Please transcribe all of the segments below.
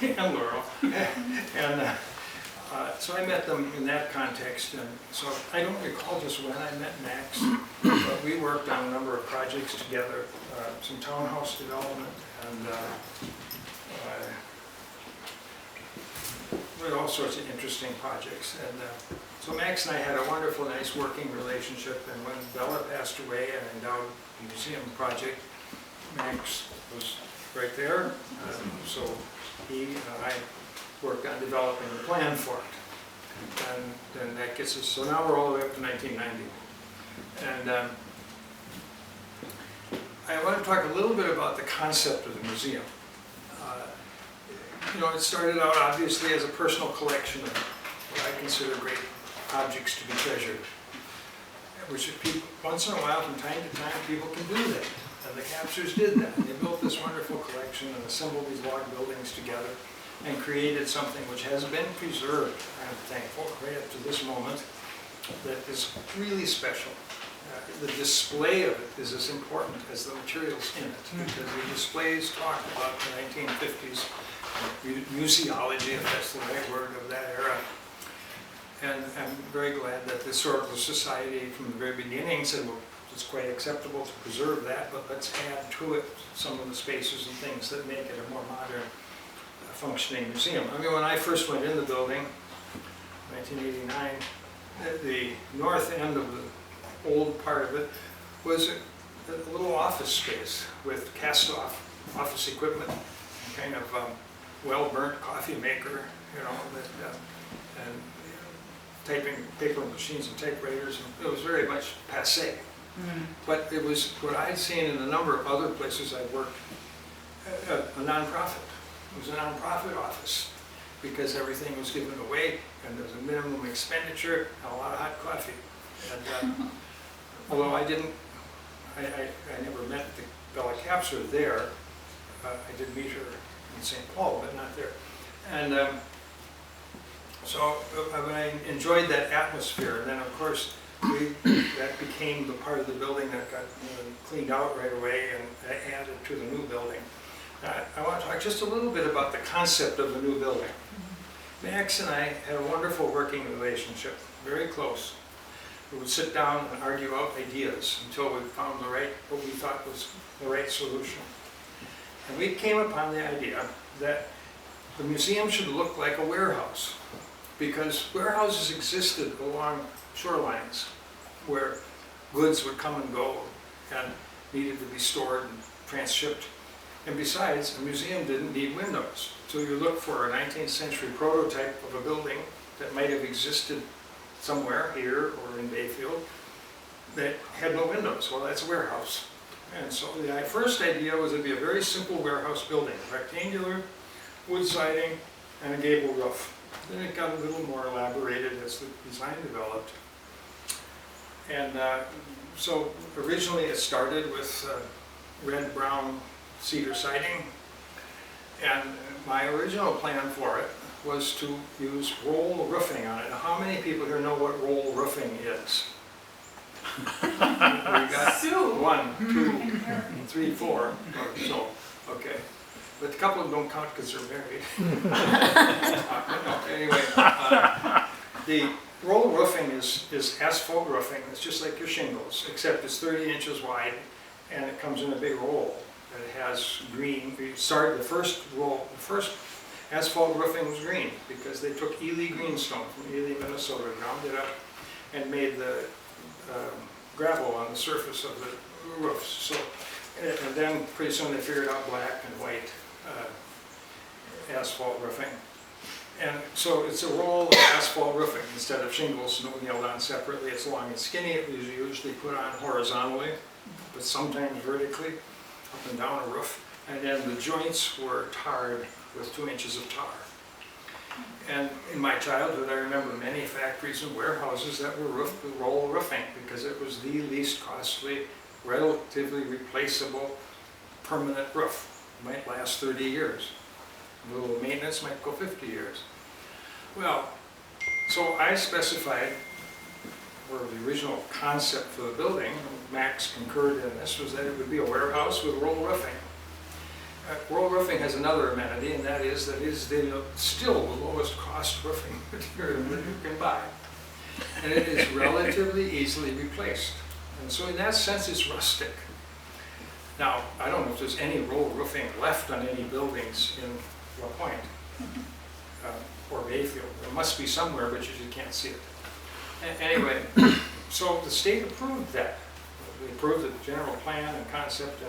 and Laurel. And so I met them in that context, and so I don't recall just when I met Max, but we worked on a number of projects together, some townhouse development, and we had all sorts of interesting projects. And so Max and I had a wonderful, nice working relationship, and when Bella passed away and endowed the museum project, Max was right there, so he and I worked on developing the plan for it. And then that gets us, so now we're all the way up to 1990. And I want to talk a little bit about the concept of the museum. You know, it started out obviously as a personal collection of what I consider great objects to be treasured, which once in a while, from time to time, people can do that. And the captures did that. They built this wonderful collection and assembled these log buildings together and created something which has been preserved, I'm thankful, right up to this moment, that is really special. The display of it is as important as the materials in it, because the displays talk about the 1950s museology, if that's the right word, of that era. And I'm very glad that the Historical Society from the very beginning said, well, it's quite acceptable to preserve that, but let's add to it some of the spaces and things that make it a more modern functioning museum. I mean, when I first went in the building, 1989, the north end of the old part of it was a little office space with cast-off office equipment, kind of well-burnt coffee maker, you know, and typing paper machines and typewriters, and it was very much passé. But it was what I'd seen in a number of other places I'd worked, a nonprofit. It was a nonprofit office because everything was given away and there was a minimum expenditure and a lot of hot coffee. And although I never met the Bella Capser there, I did meet her in St. Paul, but not there. And so I enjoyed that atmosphere, and then of course that became the part of the building that got cleaned out right away and added to the new building. I want to talk just a little bit about the concept of the new building. Max and I had a wonderful working relationship, very close. We would sit down and argue out ideas until we found what we thought was the right solution. And we came upon the idea that the museum should look like a warehouse, because warehouses existed along shorelines where goods would come and go and needed to be stored and transshipped. And besides, a museum didn't need windows. So you look for a 19th century prototype of a building that might have existed somewhere here or in Bayfield that had no windows. Well, that's a warehouse. And so the first idea was it'd be a very simple warehouse building, rectangular, wood siding, and a gable roof. Then it got a little more elaborated as the design developed. And so originally it started with red-brown cedar siding. And my original plan for it was to use roll roofing on it. Now, how many people here know what roll roofing is? We got 1, 2, 3, 4 or so. Okay. But a couple of them don't count because they're married. Anyway, the roll roofing is asphalt roofing. It's just like your shingles, except it's 30 inches wide and it comes in a big roll. And it has green. We started the first asphalt roofing was green because they took Ely greenstone from Ely, Minnesota, ground it up, and made the gravel on the surface of the roofs. So, and then pretty soon they figured out black and white asphalt roofing. And so it's a roll of asphalt roofing instead of shingles nailed on separately. It's long and skinny. It was usually put on horizontally, but sometimes vertically, up and down a roof. And then the joints were tarred with 2 inches of tar. And in my childhood, I remember many factories and warehouses that were roofed with roll roofing because it was the least costly, relatively replaceable, permanent roof. It might last 30 years. A little maintenance might go 50 years. Well, so I specified, or the original concept for the building, Max concurred in this, was that it would be a warehouse with roll roofing. Rural roofing has another amenity, and that is still the lowest cost roofing material that you can buy. And it is relatively easily replaced. And so in that sense, it's rustic. Now, I don't know if there's any rural roofing left on any buildings in La Pointe or Bayfield. There must be somewhere, but you just can't see it. Anyway, so the state approved that. They approved the general plan and concept,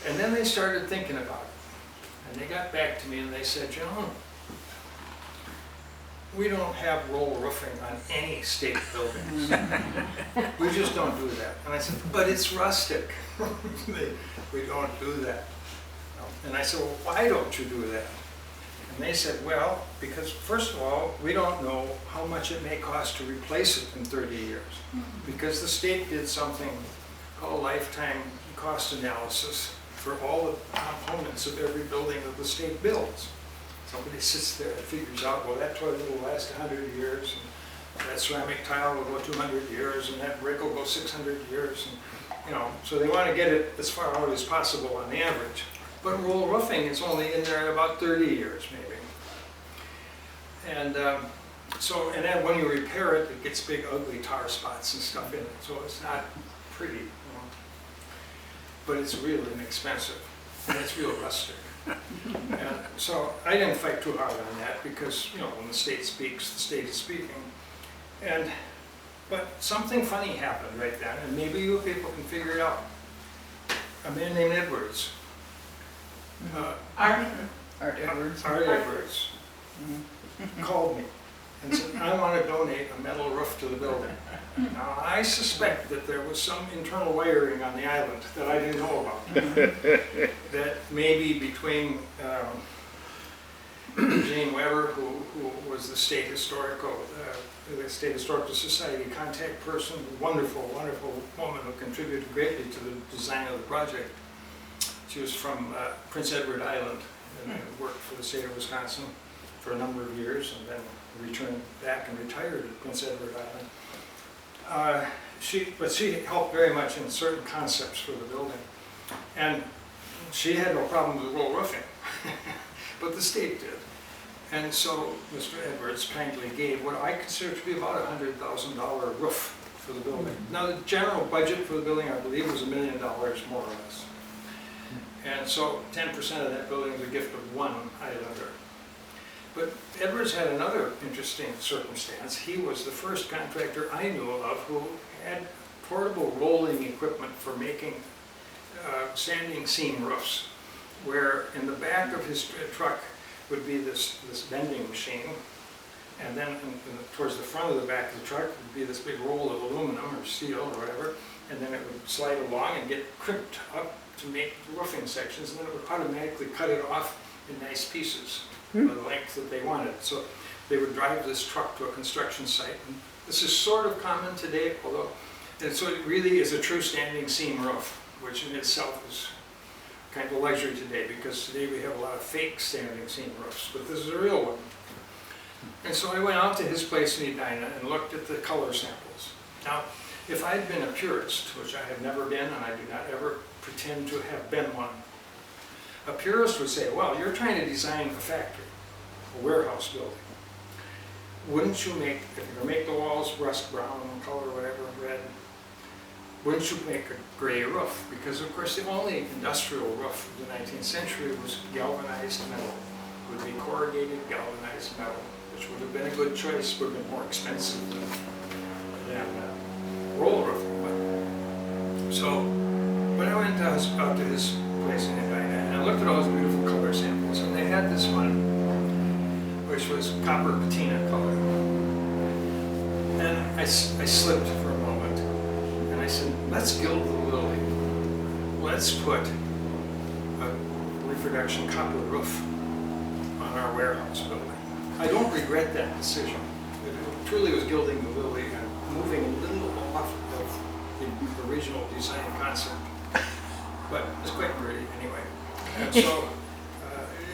and then they started thinking about it. And they got back to me and they said, you know, we don't have roll roofing on any state buildings. We just don't do that. And I said, but it's rustic. We don't do that. And I said, well, why don't you do that? And they said, well, because first of all, we don't know how much it may cost to replace it in 30 years. Because the state did something called a lifetime cost analysis for all the components of every building that the state builds. Somebody sits there and figures out, well, that toilet will last 100 years, and that ceramic tile will go 200 years, and that brick will go 600 years. And, you know, so they want to get it as far out as possible on the average. But roll roofing is only in there at about 30 years, maybe. And and then when you repair it, it gets big, ugly tar spots and stuff in it. So it's not pretty, you know. But it's really inexpensive, and it's real rustic. And so I didn't fight too hard on that because, you know, when the state speaks, the state is speaking. But something funny happened right then, and maybe you people can figure it out. A man named Edwards. Art Edwards. Art Edwards called me and said, I want to donate a metal roof to the building. Now, I suspect that there was some internal wiring on the island that I didn't know about. That maybe between Jane Weber, who was the State Historical Society contact person, a wonderful, wonderful woman who contributed greatly to the design of the project. She was from Prince Edward Island and worked for the state of Wisconsin for a number of years and then returned back and retired at Prince Edward Island. But she helped very much in certain concepts for the building. And she had no problem with roll roofing, but the state did. And so Mr. Edwards kindly gave what I consider to be about a $100,000 roof for the building. Now the general budget for the building, I believe, was $1 million more or less. And so 10% of that building is a gift of one islander. But Edwards had another interesting circumstance. He was the first contractor I knew of who had portable rolling equipment for making standing seam roofs, where in the back of his truck would be this bending machine, and then towards the front of the back of the truck would be this big roll of aluminum or steel or whatever, and then it would slide along and get crimped up to make roofing sections, and then it would automatically cut it off in nice pieces of the length that they wanted. So they would drive this truck to a construction site. And this is sort of common today, although, and so it really is a true standing seam roof, which in itself is kind of a luxury today, because today we have a lot of fake standing seam roofs, but this is a real one. And so I went out to his place in Edina and looked at the color samples. Now, if I'd been a purist, which I have never been, and I do not ever pretend to have been one, a purist would say, well, you're trying to design a factory, a warehouse building. Wouldn't you make, if you're going to make the walls rust brown color, whatever, red, wouldn't you make a gray roof? Because of course the only industrial roof of the 19th century was galvanized metal. It would be corrugated galvanized metal, which would have been a good choice, would have been more expensive than roll roofing. But, so when I went out to his place in Edina, and I looked at all his beautiful color samples, and they had this one, which was copper patina color. And I slipped for a moment, and I said, let's gild the lily. Let's put a reproduction copper roof on our warehouse building. I don't regret that decision. It truly was gilding the lily and moving a little off of the original design concept. But it was quite pretty anyway. And so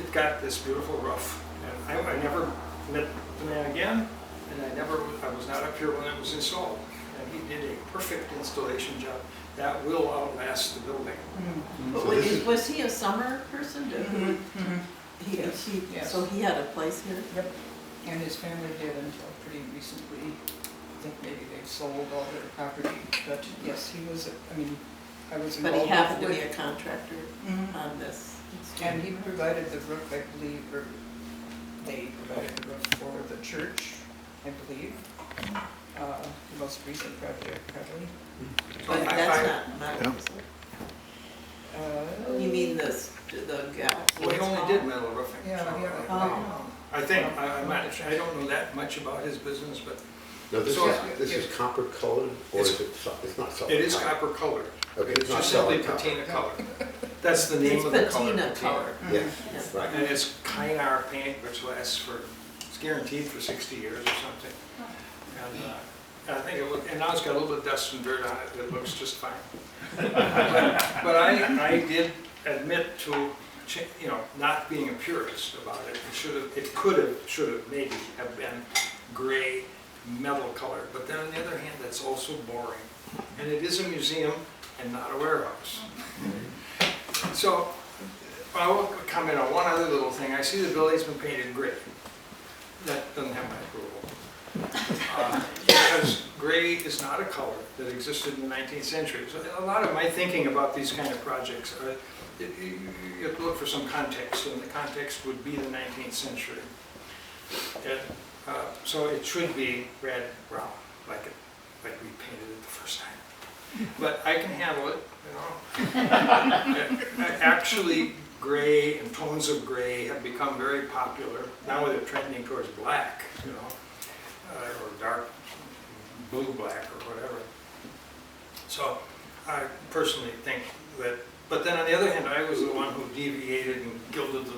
it got this beautiful roof. And I never met the man again, and I was not up here when it was installed. he did a perfect installation job that will outlast the building. But So this was he a summer person? Yes. Yes. So he had a place here? Yep, and his family did until pretty recently. I think maybe they've sold all their property, but yes, he was, I mean, I was But he involved happened to with. be a contractor Mhm. on this. And he provided the roof, I believe, or they provided the roof for the church, I believe. The most recent project, probably. But that's not metal, is it? You mean the gal? Well, he only did metal roofing. Yeah, so yeah. Oh. I think, I don't know that much about his business, but No, this So- is, this is copper colored, or is it, it's not solid? it is copper colored. Okay, It's it's not just simply solid copper. patina color. That's the name It's of the color. patina color. Yes, Yeah. right. And it's Kynar paint, which lasts for, it's guaranteed for 60 years or something. And I think it look, and now it's got a little bit of dust and dirt on it, it looks just fine. But I did admit to, not being a purist about it. It should have maybe have been gray metal color, but then on the other hand, that's also boring. And it is a museum and not a warehouse. So, I will comment on one other little thing. I see the building's been painted gray. That doesn't have my approval. Because gray is not a color that existed in the 19th century. So a lot of my thinking about these kind of projects, you have to look for some context, and the context would be the 19th century. And, so it should be red, brown, like we painted it the first time. But I can handle it, Actually, gray and tones of gray have become very popular. Now they're trending towards black, or dark blue black or whatever. So I personally think that, but then on the other hand, I was the one who deviated and gilded the